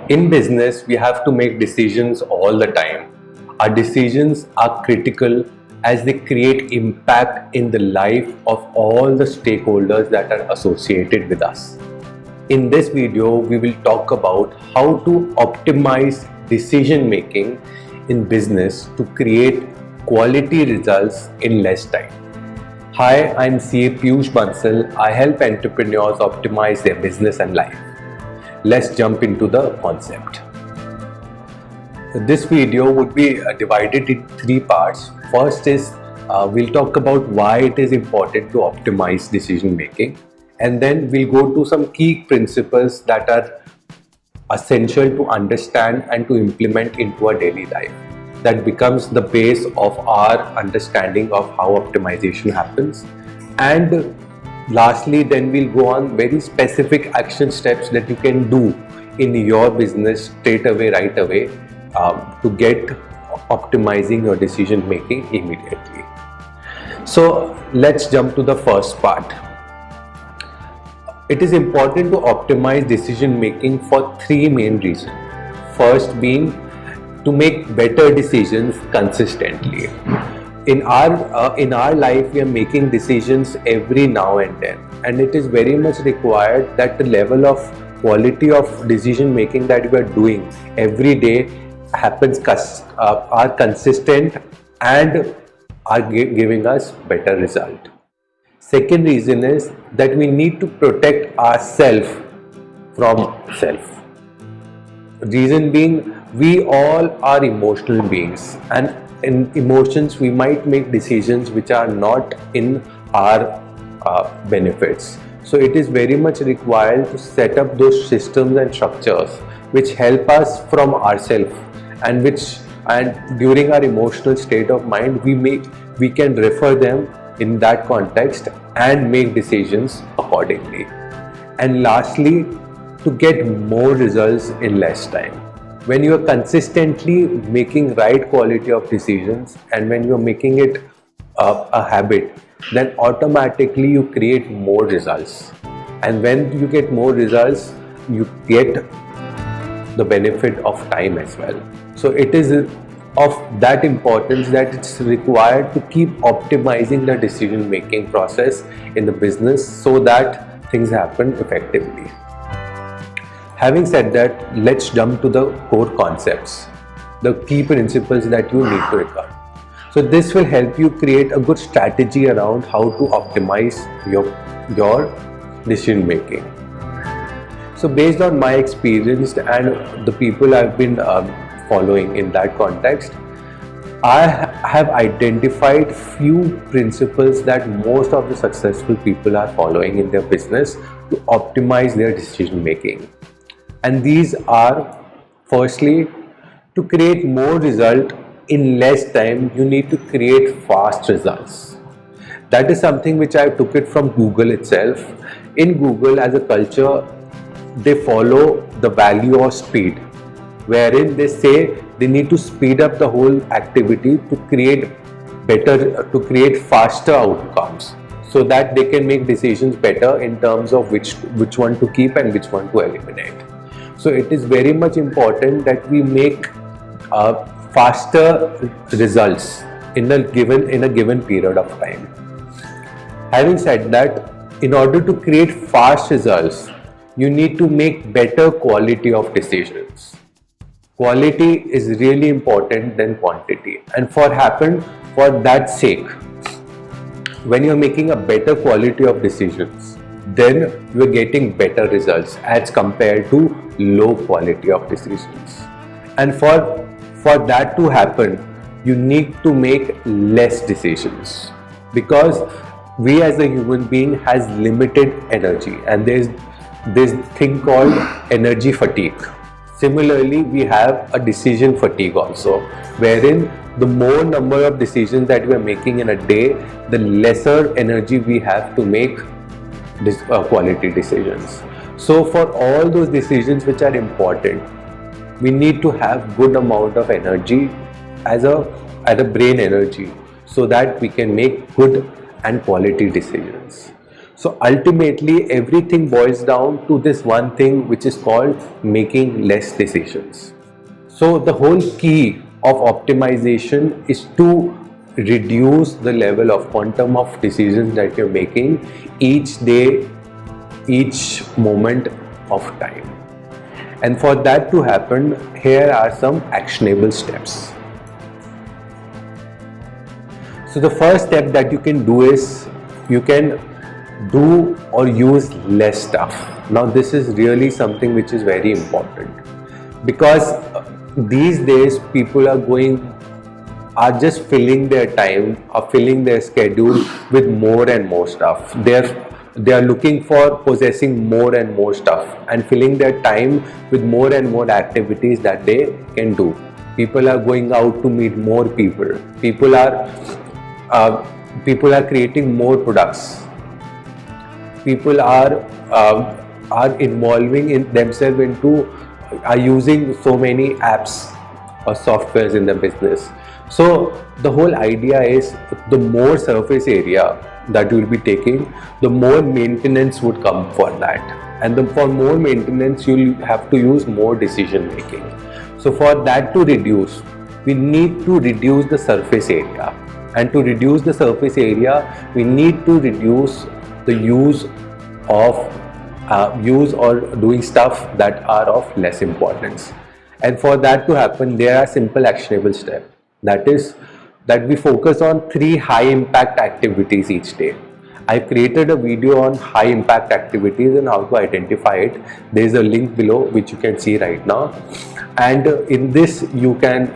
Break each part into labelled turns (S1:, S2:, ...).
S1: In business, we have to make decisions all the time. Our decisions are critical as they create impact in the life of all the stakeholders that are associated with us. In this video, we will talk about how to optimize decision making in business to create quality results in less time. Hi, I'm CA Piyush Bansal. I help entrepreneurs optimize their business and life. Let's jump into the concept. This video would be divided in three parts. First is we'll talk about why it is important to optimize decision making, and then we'll go to some key principles that are essential to understand and to implement into our daily life. That becomes the base of our understanding of how optimization happens. And lastly, then we'll go on very specific action steps that you can do in your business straight away, right away, to get optimizing your decision making immediately. So let's jump to the first part. It is important to optimize decision making for three main reasons. First being to make better decisions consistently. In our life, we are making decisions every now and then, and it is very much required that the level of quality of decision making that we are doing every day happens are consistent and are giving us better result. Second reason is that we need to protect ourselves from self. Reason being, we all are emotional beings, and in emotions we might make decisions which are not in our benefits. So it is very much required to set up those systems and structures which help us from ourselves, and during our emotional state of mind we can refer them in that context and make decisions accordingly. And lastly, to get more results in less time. When you are consistently making right quality of decisions, and when you are making it a habit, then automatically you create more results. And when you get more results, you get the benefit of time as well. So it is of that importance that it's required to keep optimizing the decision making process in the business so that things happen effectively. Having said that, let's jump to the core concepts, the key principles that you need to recall. So this will help you create a good strategy around how to optimize your decision making. So based on my experience and the people I've been following in that context, I have identified few principles that most of the successful people are following in their business to optimize their decision making. And these are, firstly, to create more result in less time, you need to create fast results. That is something which I took it from Google itself. In Google, as a culture, they follow the value of speed, wherein they say they need to speed up the whole activity to create faster outcomes, so that they can make decisions better in terms of which one to keep and which one to eliminate. So it is very much important that we make faster results in a given period of time. Having said that, in order to create fast results, you need to make better quality of decisions. Quality is really important than quantity, and for that sake, when you're making a better quality of decisions, then you're getting better results as compared to low quality of decisions. And for that to happen, you need to make less decisions, because we as a human being has limited energy, and there's this thing called energy fatigue. Similarly, we have a decision fatigue also, wherein the more number of decisions that we are making in a day, the lesser energy we have to make quality decisions. So for all those decisions which are important, we need to have good amount of energy as a brain energy, so that we can make good and quality decisions. So ultimately everything boils down to this one thing, which is called making less decisions. So the whole key of optimization is to reduce the level of quantum of decisions that you're making each day, each moment of time. And for that to happen, here are some actionable steps. So the first step that you can do is you can do or use less stuff. Now this is really something which is very important, because these days people are just filling their time or filling their schedule with more and more stuff. They are looking for possessing more and more stuff and filling their time with more and more activities that they can do. People are going out to meet more people. People are creating more products. People are involving in themselves into are using so many apps or softwares in the business. So the whole idea is, the more surface area that you will be taking, the more maintenance would come for that, and for more maintenance you will have to use more decision making. So for that to reduce, we need to reduce the surface area, and to reduce the surface area we need to reduce the use or doing stuff that are of less importance. And for that to happen, there are simple actionable steps. That is that we focus on 3 high impact activities each day. I created a video on high impact activities and how to identify it. There is a link below which you can see right now, and in this you can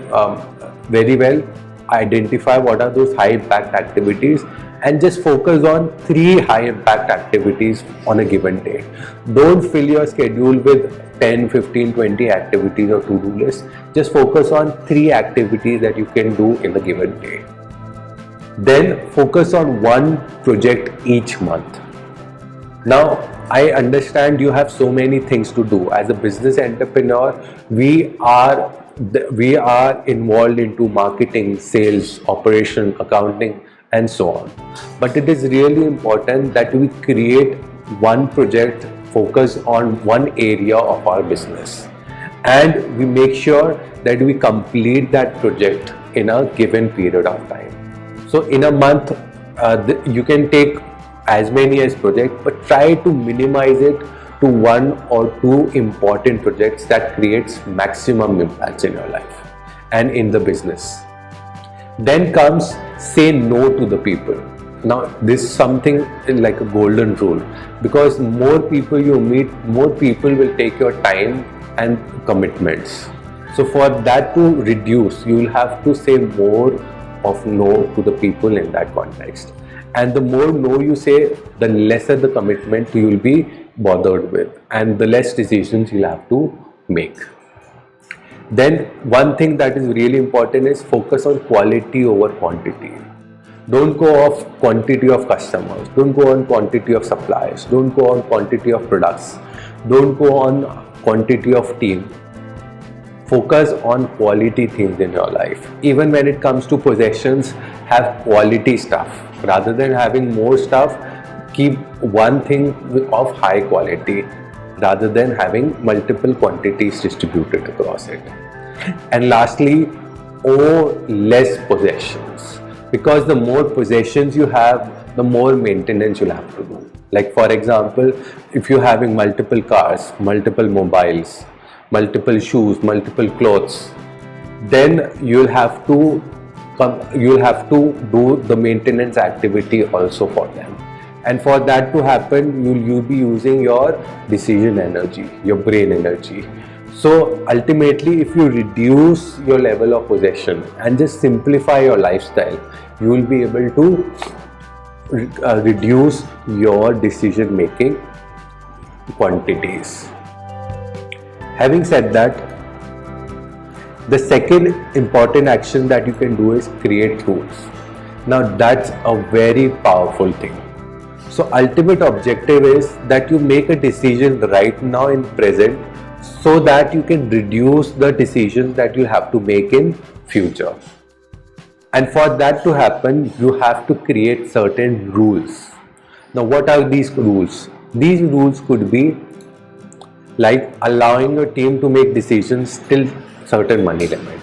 S1: very well identify what are those high impact activities and just focus on 3 high impact activities on a given day. Don't fill your schedule with 10, 15, 20 activities or to-do list. Just focus on 3 activities that you can do in a given day. Then focus on 1 project each month. Now, I understand you have so many things to do. As a business entrepreneur, we are involved into marketing, sales, operation, accounting, and so on. But it is really important that we create 1 project, focus on 1 area of our business, and we make sure that we complete that project in a given period of time. So in a month, you can take as many as projects, but try to minimize it to 1 or 2 important projects that creates maximum impacts in your life and in the business. Then comes say no to the people. Now this is something like a golden rule, because more people you meet, more people will take your time and commitments. So for that to reduce, you will have to say more of no to the people in that context. And the more no you say, the lesser the commitment you will be bothered with, and the less decisions you'll have to make. Then one thing that is really important is focus on quality over quantity. Don't go off quantity of customers, don't go on quantity of suppliers, don't go on quantity of products, don't go on quantity of team. Focus on quality things in your life. Even when it comes to possessions, have quality stuff. Rather than having more stuff, keep one thing of high quality rather than having multiple quantities distributed across it. And lastly, own less possessions, because the more possessions you have, the more maintenance you'll have to do. Like for example, if you're having multiple cars, multiple mobiles, multiple shoes, multiple clothes, then you'll have to do the maintenance activity also for them. And for that to happen, you'll be using your decision energy, your brain energy. So ultimately, if you reduce your level of possession and just simplify your lifestyle, you will be able to reduce your decision making quantities. Having said that, the second important action that you can do is create rules. Now that's a very powerful thing. So ultimate objective is that you make a decision right now in present, so that you can reduce the decisions that you have to make in future. And for that to happen, you have to create certain rules. Now, what are these rules? These rules could be like allowing your team to make decisions till certain money limit,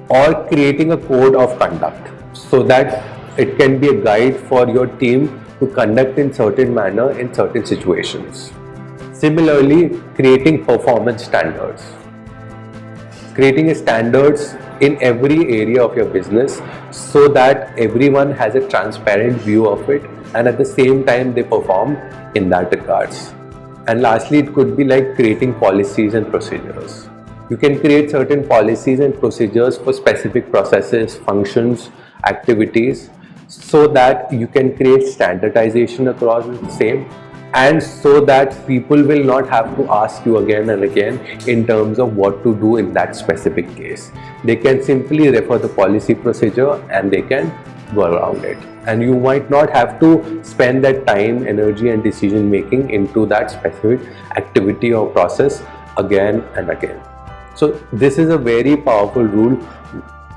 S1: or creating a code of conduct so that it can be a guide for your team to conduct in certain manner in certain situations. Similarly, creating performance standards. Creating a standards in every area of your business so that everyone has a transparent view of it, and at the same time they perform in that regards. And lastly, it could be like creating policies and procedures. You can create certain policies and procedures for specific processes, functions, activities, so that you can create standardization across the same, and so that people will not have to ask you again and again in terms of what to do in that specific case. They can simply refer the policy procedure and they can go around it. And you might not have to spend that time, energy and decision making into that specific activity or process again and again. So this is a very powerful rule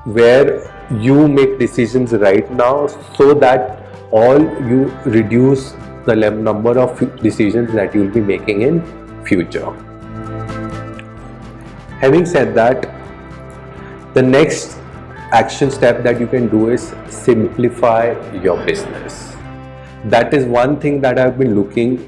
S1: where you make decisions right now so that all you reduce the number of decisions that you will be making in future. Having said that, the next action step that you can do is simplify your business. That is one thing that I've been looking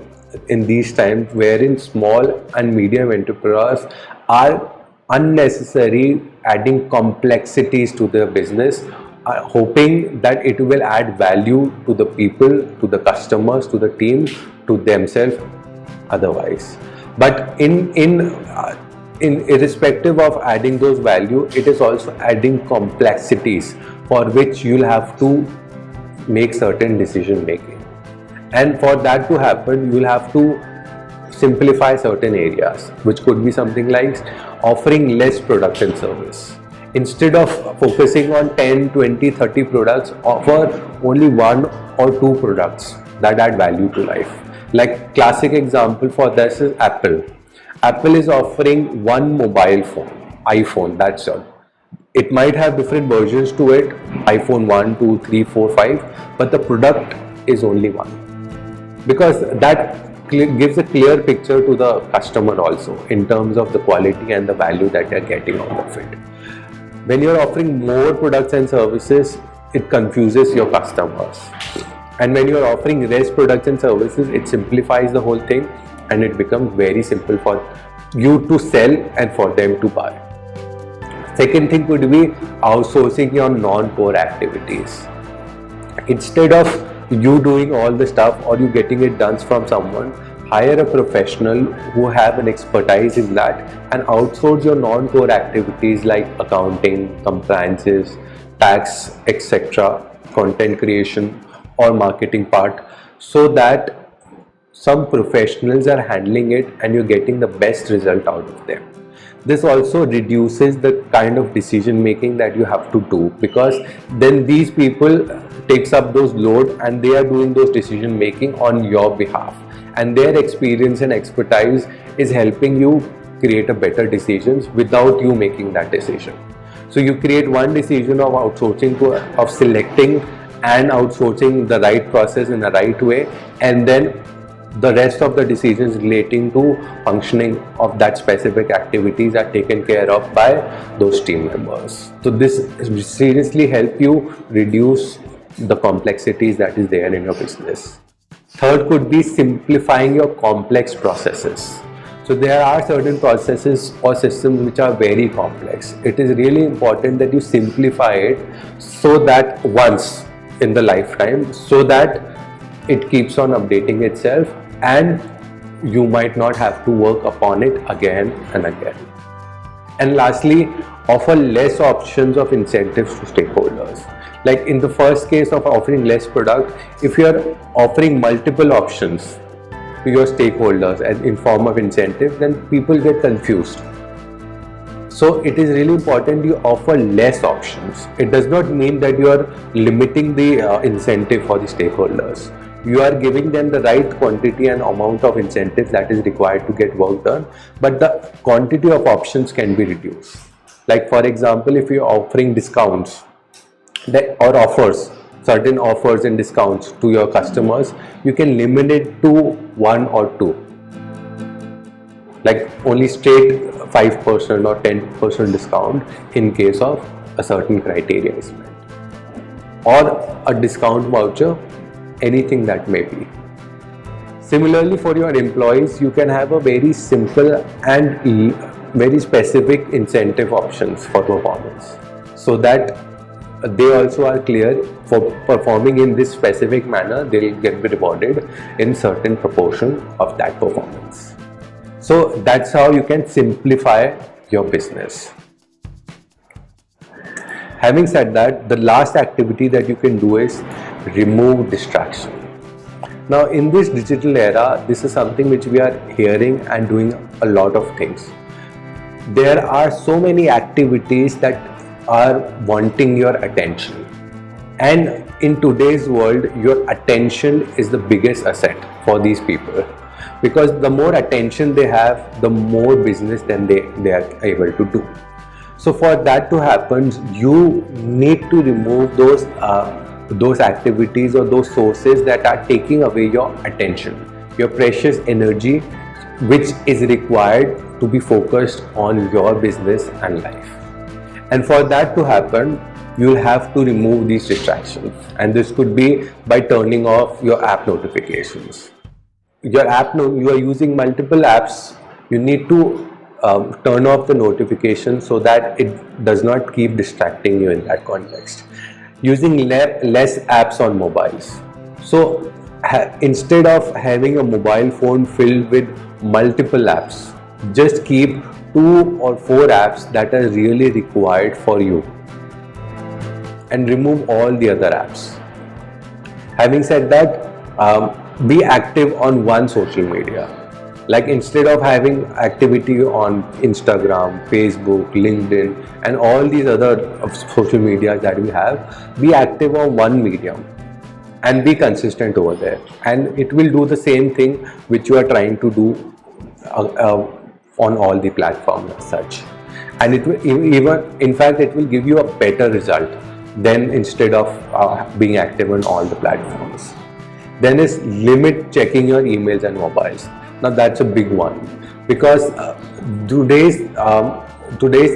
S1: in these times, wherein small and medium entrepreneurs are unnecessary adding complexities to their business, hoping that it will add value to the people, to the customers, to the team, to themselves otherwise. But irrespective of adding those value, it is also adding complexities for which you'll have to make certain decision making. And for that to happen, you'll have to simplify certain areas, which could be something like offering less product and service. Instead of focusing on 10, 20, 30 products, offer only 1 or 2 products that add value to life. Like classic example for this is Apple. Apple is offering one mobile phone, iPhone, that's all. It might have different versions to it, iPhone 1, 2, 3, 4, 5, but the product is only one. Because that gives a clear picture to the customer also in terms of the quality and the value that they're getting out of it. When you're offering more products and services, it confuses your customers. And when you're offering less products and services, it simplifies the whole thing and it becomes very simple for you to sell and for them to buy. Second thing could be outsourcing your non-core activities. Instead of you doing all the stuff or you getting it done from someone, hire a professional who have an expertise in that and outsource your non-core activities like accounting, compliances, tax, etc., content creation or marketing part, so that some professionals are handling it and you're getting the best result out of them. This also reduces the kind of decision making that you have to do, because then these people takes up those load and they are doing those decision making on your behalf, and their experience and expertise is helping you create a better decisions without you making that decision. So you create one decision of outsourcing of selecting and outsourcing the right process in the right way, and then the rest of the decisions relating to functioning of that specific activities are taken care of by those team members. So this seriously help you reduce the complexities that is there in your business. Third could be simplifying your complex processes. So there are certain processes or systems which are very complex. It is really important that you simplify it so that once in the lifetime, so that it keeps on updating itself and you might not have to work upon it again and again. And lastly, offer less options of incentives to stakeholders. Like in the first case of offering less product, if you are offering multiple options to your stakeholders and in form of incentive, then people get confused. So it is really important you offer less options. It does not mean that you are limiting the incentive for the stakeholders. You are giving them the right quantity and amount of incentives that is required to get work done, but the quantity of options can be reduced. Like for example, if you are offering discounts or offers certain offers and discounts to your customers, you can limit it to 1 or 2, like only straight 5% or 10% discount in case of a certain criteria is met, or a discount voucher, anything that may be. Similarly, for your employees, you can have a very simple and very specific incentive options for performance, so that they also are clear for performing in this specific manner, they will get rewarded in certain proportion of that performance. So that's how you can simplify your business. Having said that, the last activity that you can do is remove distraction. Now in this digital era, this is something which we are hearing and doing a lot of things. There are so many activities that are wanting your attention, and in today's world your attention is the biggest asset for these people, because the more attention they have, the more business then they are able to do. So for that to happen, you need to remove those activities or those sources that are taking away your attention, your precious energy, which is required to be focused on your business and life. And for that to happen, you'll have to remove these distractions, and this could be by turning off your app notifications. You are using multiple apps, you need to turn off the notifications so that it does not keep distracting you in that context. Using less apps on mobiles. So instead of having a mobile phone filled with multiple apps, just keep 2 or 4 apps that are really required for you, and remove all the other apps. Having said that, be active on one social media. Like instead of having activity on Instagram, Facebook, LinkedIn and all these other social media that we have, be active on one medium and be consistent over there, and it will do the same thing which you are trying to do on all the platforms as such, and it will even, in fact, it will give you a better result than instead of being active on all the platforms. Then is limit checking your emails and mobiles. Now that's a big one, because today's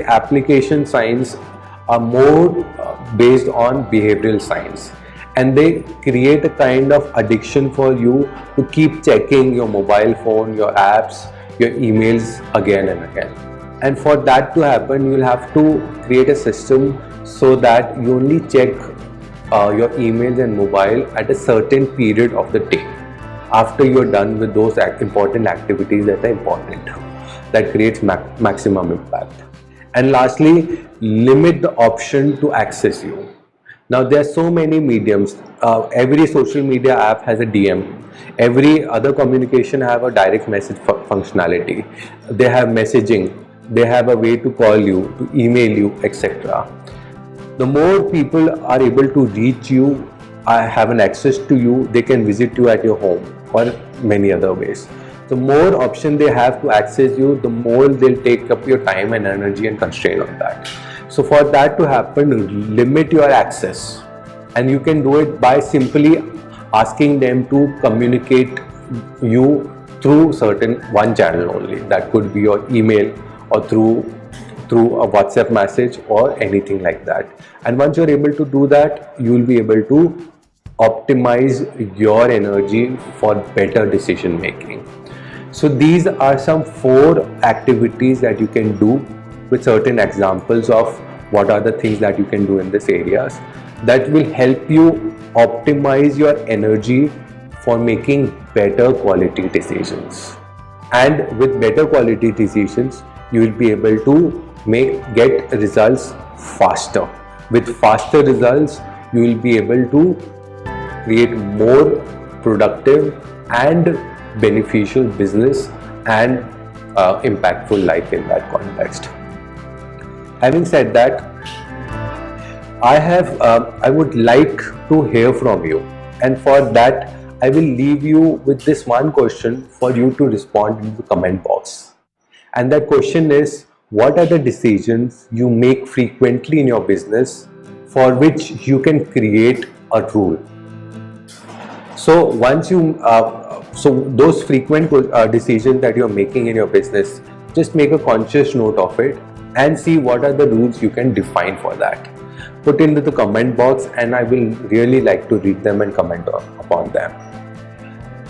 S1: application science are more based on behavioral science, and they create a kind of addiction for you to keep checking your mobile phone, your apps, your emails again and again. And for that to happen, you'll have to create a system so that you only check your emails and mobile at a certain period of the day, after you're done with those important activities that are important, that creates maximum impact. And lastly, limit the option to access you. Now there are so many mediums. Every social media app has a DM. Every other communication have a direct message functionality. They have messaging. They have a way to call you, to email you, etc. The more people are able to reach you, have an access to you, they can visit you at your home or many other ways. The more option they have to access you, the more they'll take up your time and energy and constraint on that. So for that to happen, limit your access, and you can do it by simply asking them to communicate you through certain one channel only. That could be your email or through a WhatsApp message or anything like that. And once you're able to do that, you will be able to optimize your energy for better decision making. So these are some 4 activities that you can do, with certain examples of what are the things that you can do in these areas that will help you optimize your energy for making better quality decisions. And with better quality decisions, you will be able to get results faster. With faster results, you will be able to create more productive and beneficial business and impactful life in that context. Having said that, I would like to hear from you, and for that I will leave you with this one question for you to respond in the comment box. And that question is, what are the decisions you make frequently in your business for which you can create a rule. So once you, so those frequent decisions that you're making in your business, just make a conscious note of it and see what are the rules you can define for that. Put into the comment box and I will really like to read them and comment upon them.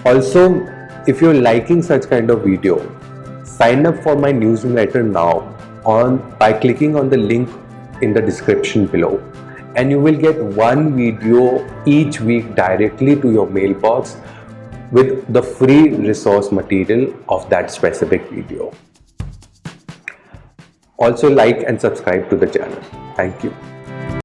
S1: Also, if you're liking such kind of video, sign up for my newsletter now by clicking on the link in the description below, and you will get one video each week directly to your mailbox with the free resource material of that specific video. Also, like and subscribe to the channel. Thank you.